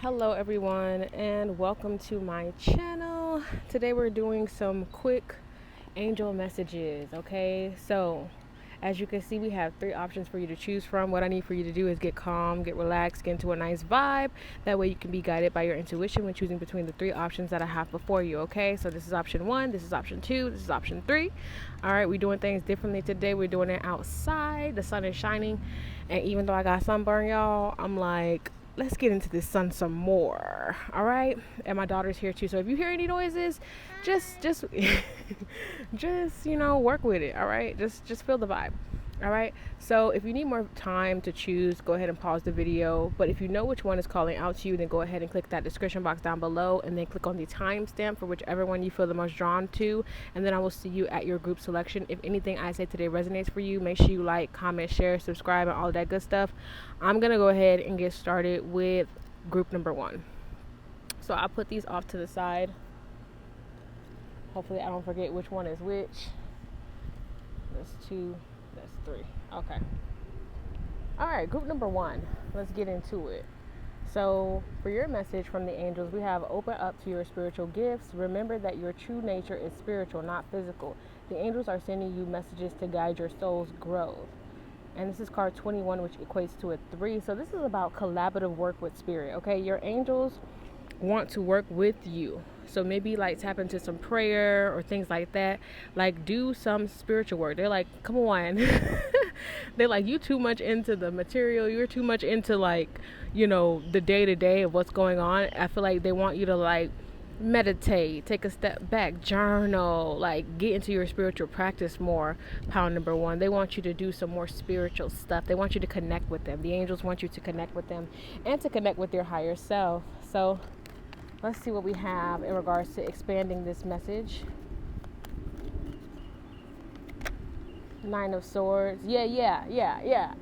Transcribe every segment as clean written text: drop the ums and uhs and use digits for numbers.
Hello everyone and welcome to my channel. Today we're doing some quick angel messages, okay? So as you can see, we have 3 options for you to choose from. What I need for you to do is get calm, get relaxed, get into a nice vibe. That way you can be guided by your intuition when choosing between the 3 options that I have before you, okay? So this is option 1, this is option 2, this is option 3. All right, we're doing things differently today. We're doing it outside. The sun is shining, and even though I got sunburn, y'all, I'm like, let's get into this sun some more. All right, and my daughter's here too, so if you hear any noises, just just work with it. All right, just feel the vibe. All right, so if you need more time to choose, go ahead and pause the video. But if you know which one is calling out to you, then go ahead and click that description box down below, and then click on the timestamp for whichever one you feel the most drawn to, and then I will see you at your group selection. If anything I say today resonates for you, make sure you like, comment, share, subscribe, and all that good stuff. I'm gonna go ahead and get started with group number 1. So I'll put these off to the side. Hopefully I don't forget which one is which. That's 2, that's 3. Okay. All right, group number 1. Let's get into it. So for your message from the angels, we have open up to your spiritual gifts. Remember that your true nature is spiritual, not physical. The angels are sending you messages to guide your soul's growth. And this is card 21, which equates to a 3. So this is about collaborative work with spirit, okay? Your angels want to work with you. So maybe like tap into some prayer or things like that. Like do some spiritual work. They're like, come on. They're like, you too much into the material. You're too much into like, the day-to-day of what's going on. I feel like they want you to like meditate, take a step back, journal, like get into your spiritual practice more. Pound number 1, they want you to do some more spiritual stuff. They want you to connect with them. The angels want you to connect with them and to connect with your higher self. So let's see what we have in regards to expanding this message. 9 of Swords. Yeah.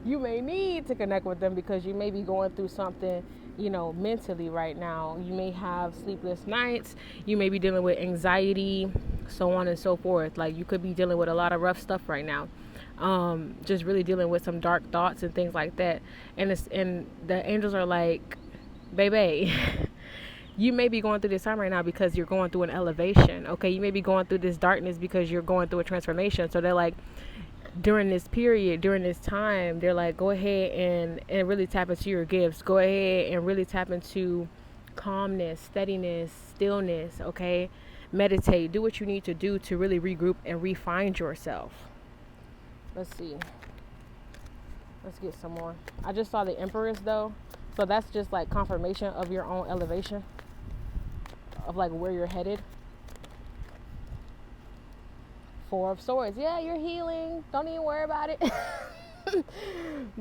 You may need to connect with them because you may be going through something, mentally right now. You may have sleepless nights. You may be dealing with anxiety, so on and so forth. Like you could be dealing with a lot of rough stuff right now. Just really dealing with some dark thoughts and things like that. And the angels are like, baby, you may be going through this time right now because you're going through an elevation. Okay, you may be going through this darkness because you're going through a transformation. So they're like, during this period, during this time, they're like, go ahead and really tap into your gifts. Go ahead and really tap into calmness, steadiness, stillness. Okay, meditate, do what you need to do to really regroup and refine yourself. Let's see. Let's get some more. I just saw the Empress though, so that's just like confirmation of your own elevation, of like where you're headed. 4 of Swords. Yeah, you're healing. Don't even worry about it.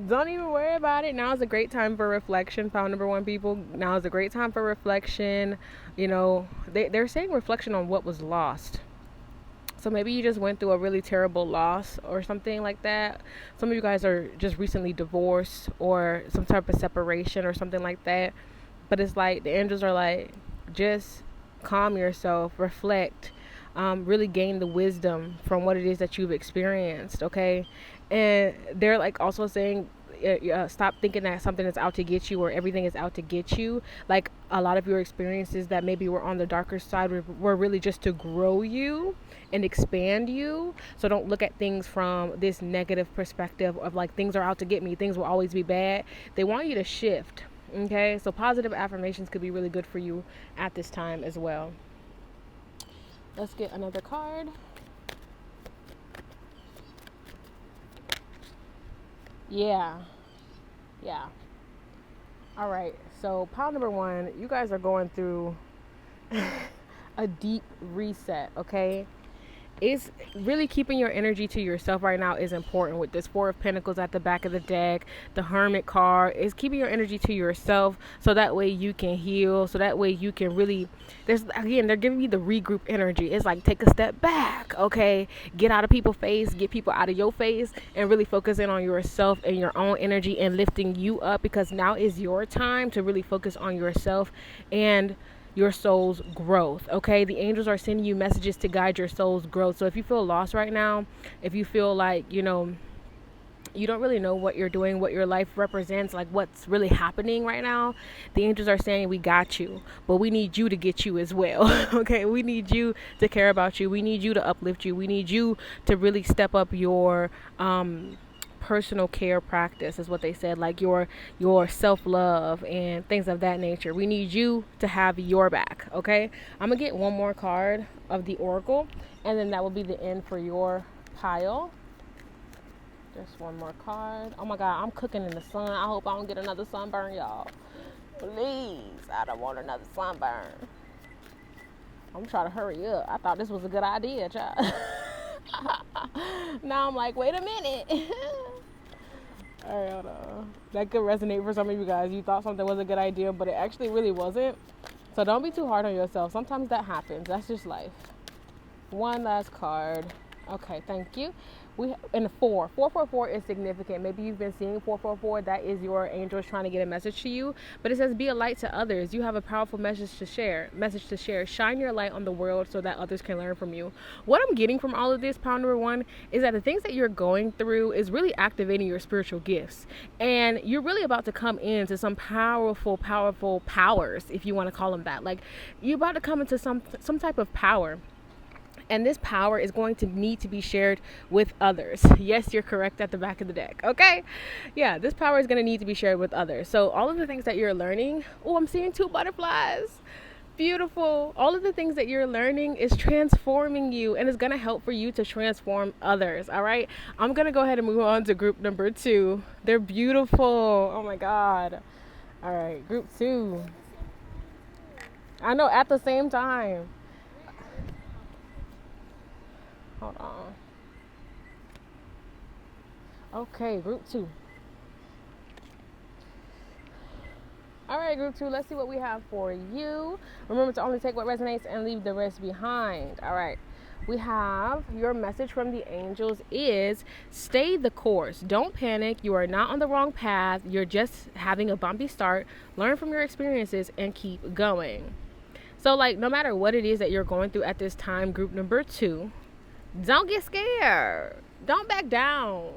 Don't even worry about it. Now is a great time for reflection. Pound number 1, people. Now is a great time for reflection. They're saying reflection on what was lost. So maybe you just went through a really terrible loss or something like that. Some of you guys are just recently divorced or some type of separation or something like that. But it's like the angels are like, just calm yourself, reflect, really gain the wisdom from what it is that you've experienced, okay? And they're like also saying, stop thinking that something is out to get you or everything is out to get you. Like a lot of your experiences that maybe were on the darker side were really just to grow you and expand you. So don't look at things from this negative perspective of like, things are out to get me, things will always be bad. They want you to shift, okay? So positive affirmations could be really good for you at this time as well. Let's get another card. Yeah. All right. So pile number 1, you guys are going through a deep reset, okay? It's really keeping your energy to yourself right now is important with this 4 of Pentacles at the back of the deck. The Hermit card is keeping your energy to yourself so that way you can heal. So that way you can really, they're giving you the regroup energy. It's like, take a step back, okay? Get out of people's face, get people out of your face, and really focus in on yourself and your own energy and lifting you up, because now is your time to really focus on yourself and your soul's growth, okay? The angels are sending you messages to guide your soul's growth. So if you feel lost right now, if you feel like, you don't really know what you're doing, what your life represents, like what's really happening right now. The angels are saying, we got you, but we need you to get you as well. Okay, we need you to care about you. We need you to uplift you. We need you to really step up your personal care practice, is what they said, like your self-love and things of that nature. We need you to have your back. Okay, I'm gonna get one more card of the oracle, and then that will be the end for your pile. Just one more card. Oh my God, I'm cooking in the sun. I hope I don't get another sunburn, y'all. Please, I don't want another sunburn. I'm trying to hurry up. I thought this was a good idea, child. Now I'm like, wait a minute. All right, hold on. That could resonate for some of you guys. You thought something was a good idea, but it actually really wasn't. So don't be too hard on yourself. Sometimes that happens. That's just life. One last card. Okay, thank you. We and 444 is significant. Maybe you've been seeing 444. That is your angels trying to get a message to you. But it says, be a light to others. You have a powerful message to share. Shine your light on the world so that others can learn from you. What I'm getting from all of this, pile number one, is that the things that you're going through is really activating your spiritual gifts, and you're really about to come into some powerful powers, if you want to call them that. Like, you're about to come into some type of power. And this power is going to need to be shared with others. Yes, you're correct at the back of the deck. Okay? Yeah, this power is going to need to be shared with others. So all of the things that you're learning. Oh, I'm seeing 2 butterflies. Beautiful. All of the things that you're learning is transforming you, and it's going to help for you to transform others. All right? I'm going to go ahead and move on to group number 2. They're beautiful. Oh my God. All right, group 2. I know, at the same time. Hold on. Okay, group 2. All right, group 2, let's see what we have for you. Remember to only take what resonates and leave the rest behind. All right. We have your message from the angels is stay the course. Don't panic. You are not on the wrong path. You're just having a bumpy start. Learn from your experiences and keep going. So, like, no matter what it is that you're going through at this time, group number 2, don't get scared. Don't back down.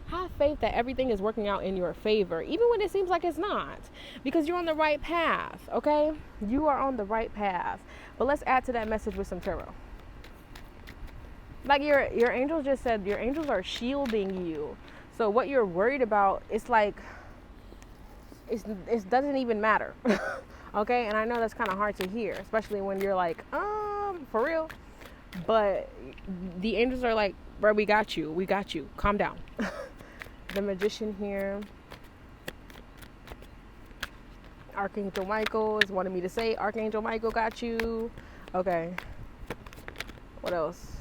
Have faith that everything is working out in your favor, even when it seems like it's not, because you're on the right path, okay? You are on the right path. But let's add to that message with some tarot. Like your angels just said, your angels are shielding you. So what you're worried about, it's like, it doesn't even matter, okay? And I know that's kind of hard to hear, especially when you're like, for real? But the angels are like, bro, we got you, calm down. The Magician here, Archangel Michael is wanting me to say Archangel Michael got you. Okay, what else?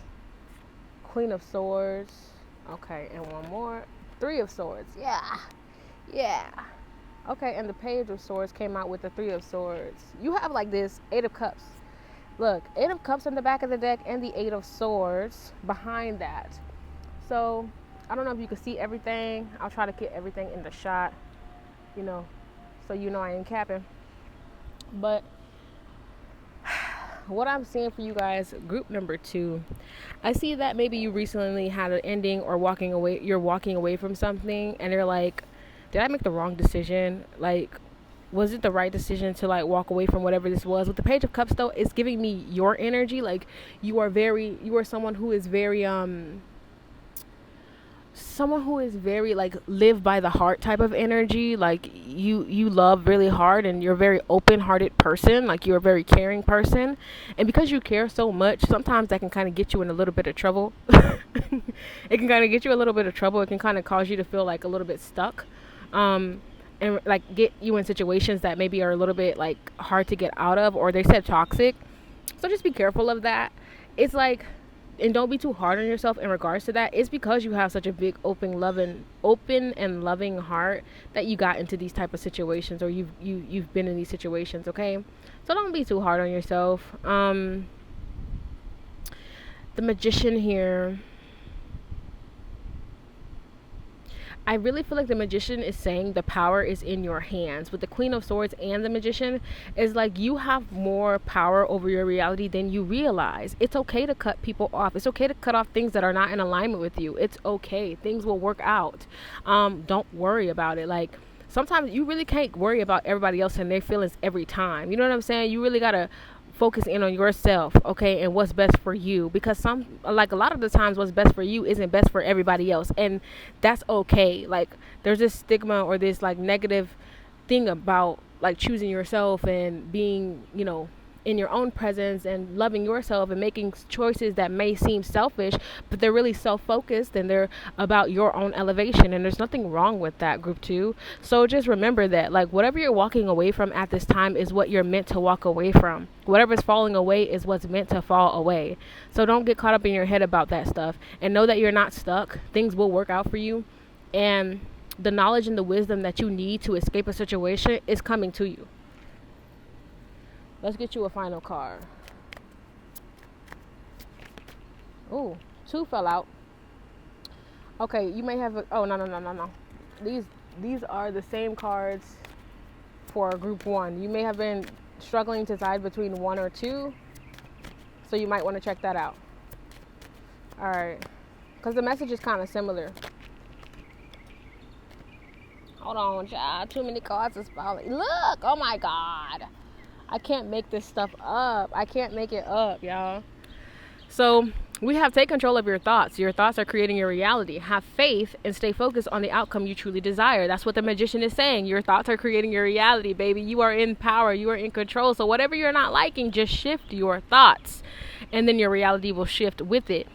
Queen of Swords. Okay, and one more, 3 of Swords. Yeah. Okay, and the Page of Swords came out with the 3 of Swords. You have like this 8 of Cups. Look, 8 of Cups in the back of the deck and the 8 of Swords behind that. So, I don't know if you can see everything. I'll try to get everything in the shot, so I ain't capping. But what I'm seeing for you guys, group number 2, I see that maybe you recently had an ending or you're walking away from something, and you're like, did I make the wrong decision? Like, was it the right decision to like walk away from whatever this was? With the Page of Cups though, it's giving me your energy. Like, you are someone who is very like live by the heart type of energy. Like, you love really hard, and you're a very open-hearted person. Like, you're a very caring person, and because you care so much, sometimes that can kind of get you in a little bit of trouble. It can kind of get you a little bit of trouble. It can kind of cause you to feel like a little bit stuck, and like get you in situations that maybe are a little bit like hard to get out of, or they said toxic. So just be careful of that. It's like, and don't be too hard on yourself in regards to that. It's because you have such a big open and loving heart that you got into these type of situations, or you've been in these situations, okay? So don't be too hard on yourself. The Magician here, I really feel like the magician is saying the power is in your hands. With the Queen of Swords and the magician, is like you have more power over your reality than you realize. It's okay to cut people off. It's okay to cut off things that are not in alignment with you. It's okay. Things will work out. Don't worry about it. Like, sometimes you really can't worry about everybody else and their feelings every time. You know what I'm saying? You really gotta focus in on yourself, okay, and what's best for you, because a lot of the times what's best for you isn't best for everybody else, and that's okay. Like, there's this stigma or this like negative thing about like choosing yourself and being, in your own presence and loving yourself and making choices that may seem selfish, but they're really self-focused and they're about your own elevation, and there's nothing wrong with that, group 2. So just remember that, like, whatever you're walking away from at this time is what you're meant to walk away from. Whatever's falling away is what's meant to fall away. So don't get caught up in your head about that stuff, and know that you're not stuck. Things will work out for you, and the knowledge and the wisdom that you need to escape a situation is coming to you. Let's get you a final card. Ooh, 2 fell out. Okay, you may have no. These are the same cards for group 1. You may have been struggling to decide between 1 or 2, so you might want to check that out. All right, because the message is kind of similar. Hold on, child. Too many cards is falling. Look, oh my God. I can't make this stuff up. I can't make it up, y'all. So we have take control of your thoughts. Your thoughts are creating your reality. Have faith and stay focused on the outcome you truly desire. That's what the magician is saying. Your thoughts are creating your reality, baby. You are in power. You are in control. So whatever you're not liking, just shift your thoughts, and then your reality will shift with it.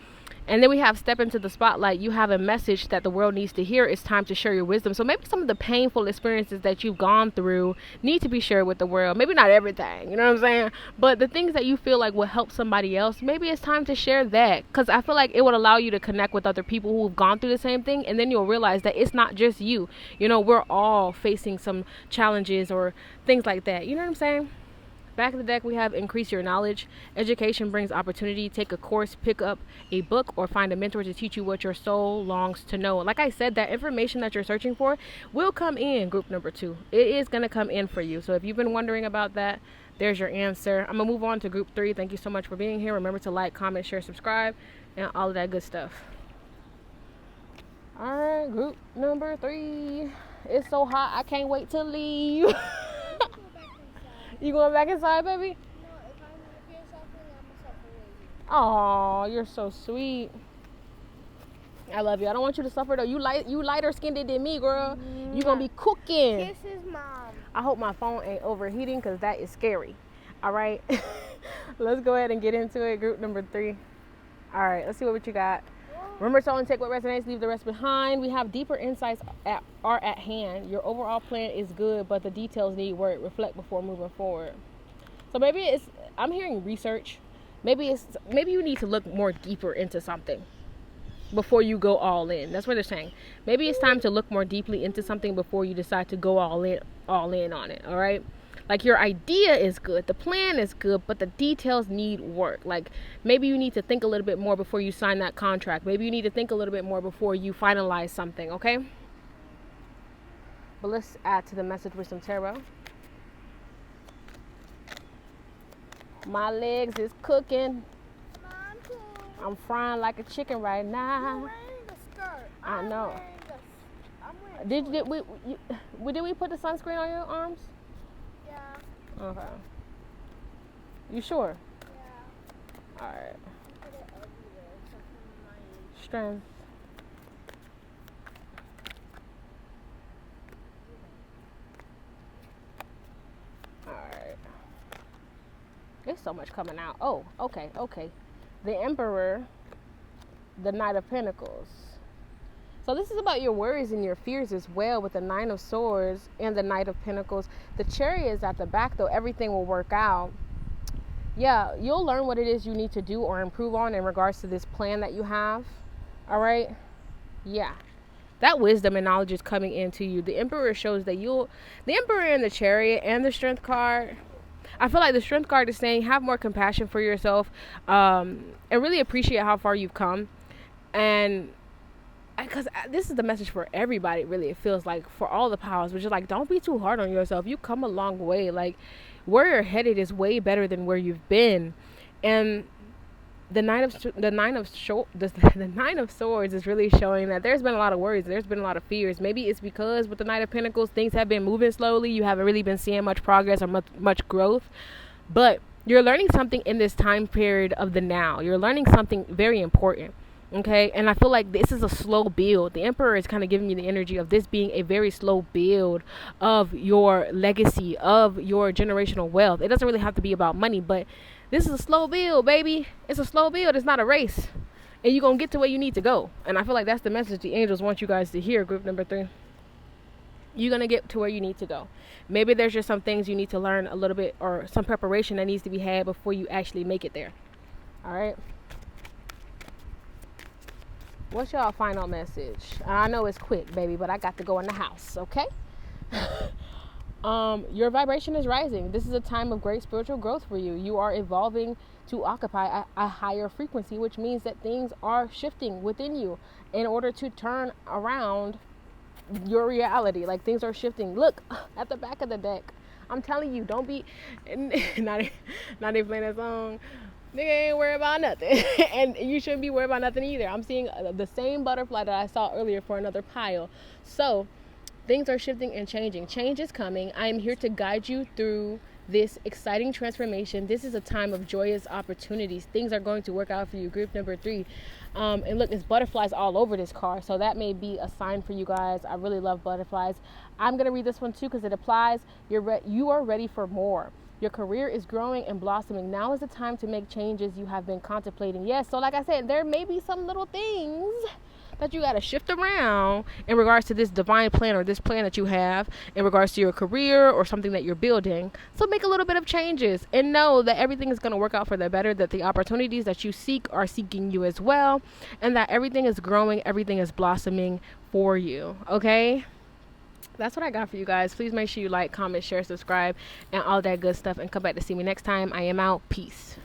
And then we have step into the spotlight. You have a message that the world needs to hear. It's time to share your wisdom. So maybe some of the painful experiences that you've gone through need to be shared with the world. Maybe not everything, you know what I'm saying? But the things that you feel like will help somebody else, maybe it's time to share that. Because I feel like it would allow you to connect with other people who've gone through the same thing. And then you'll realize that it's not just you. We're all facing some challenges or things like that. You know what I'm saying? Back of the deck, we have increase your knowledge. Education brings opportunity. Take a course, pick up a book, or find a mentor to teach you what your soul longs to know. Like I said, that information that you're searching for will come in, group number 2. It is going to come in for you. So if you've been wondering about that, there's your answer. I'm going to move on to group 3. Thank you so much for being here. Remember to like, comment, share, subscribe, and all of that good stuff. All right, group number 3. It's so hot, I can't wait to leave. You going back inside, baby? No, if you're suffering, I'm suffering. Aw, you're so sweet. I love you. I don't want you to suffer though. You lighter skinned than me, girl. You gonna be cooking. Kisses, Mom. I hope my phone ain't overheating, because that is scary. All right. Let's go ahead and get into it. Group number 3. All right, let's see what you got. Remember to only take what resonates, leave the rest behind. We have deeper insights are at hand. Your overall plan is good, but the details need work. Reflect before moving forward. So maybe I'm hearing research. Maybe you need to look more deeper into something before you go all in. That's what they're saying. Maybe it's time to look more deeply into something before you decide to go all in on it. All right. Like, your idea is good, the plan is good, but the details need work. Like, maybe you need to think a little bit more before you sign that contract. Maybe you need to think a little bit more before you finalize something, okay? But let's add to the message with some tarot. My legs is cooking. Mom, too. I'm frying like a chicken right now. You're wearing a skirt. I know. Did we put the sunscreen on your arms? Yeah. Okay. You sure? Yeah. All right. Put it everywhere except for my Strength. All right. There's so much coming out. Oh, okay. The Emperor, the Knight of Pentacles. So this is about your worries and your fears as well, with the Nine of Swords and the Knight of Pentacles. The Chariot is at the back, though. Everything will work out. Yeah, you'll learn what it is you need to do or improve on in regards to this plan that you have. All right? Yeah. That wisdom and knowledge is coming into you. The Emperor shows that the Emperor and the Chariot and the Strength card. I feel like the Strength card is saying have more compassion for yourself, and really appreciate how far you've come. And because this is the message for everybody, really. It feels like for all the powers, which is like, don't be too hard on yourself. You come a long way. Like, where you're headed is way better than where you've been. And the nine of swords is really showing that there's been a lot of worries, there's been a lot of fears. Maybe it's because with the Knight of Pentacles, things have been moving slowly. You haven't really been seeing much progress or much growth, but you're learning something in this time period of the now. You're learning something very important. Okay, and I feel like this is a slow build. The Emperor is kind of giving you the energy of this being a very slow build of your legacy, of your generational wealth. It doesn't really have to be about money, but this is a slow build, baby. It's a slow build. It's not a race. And you're going to get to where you need to go. And I feel like that's the message the angels want you guys to hear, group number 3. You're going to get to where you need to go. Maybe there's just some things you need to learn a little bit, or some preparation that needs to be had before you actually make it there. All right. What's y'all final message? I know it's quick, baby, but I got to go in the house, okay? Your vibration is rising. This is a time of great spiritual growth for you. You are evolving to occupy a higher frequency, which means that things are shifting within you in order to turn around your reality. Like, things are shifting. Look at the back of the deck. I'm telling you, don't be not even playing that song. Nigga ain't worried about nothing. And you shouldn't be worried about nothing either. I'm seeing the same butterfly that I saw earlier for another pile. So things are shifting and changing. Change is coming. I am here to guide you through this exciting transformation. This is a time of joyous opportunities. Things are going to work out for you. Group number 3. And look, there's butterflies all over this card. So that may be a sign for you guys. I really love butterflies. I'm going to read this one too because it applies. You are ready for more. Your career is growing and blossoming. Now is the time to make changes you have been contemplating. Yes, so like I said, there may be some little things that you got to shift around in regards to this divine plan, or this plan that you have in regards to your career or something that you're building. So make a little bit of changes and know that everything is going to work out for the better, that the opportunities that you seek are seeking you as well, and that everything is growing, everything is blossoming for you. Okay? That's what I got for you guys. Please make sure you like, comment, share, subscribe, and all that good stuff. And come back to see me next time. I am out. Peace.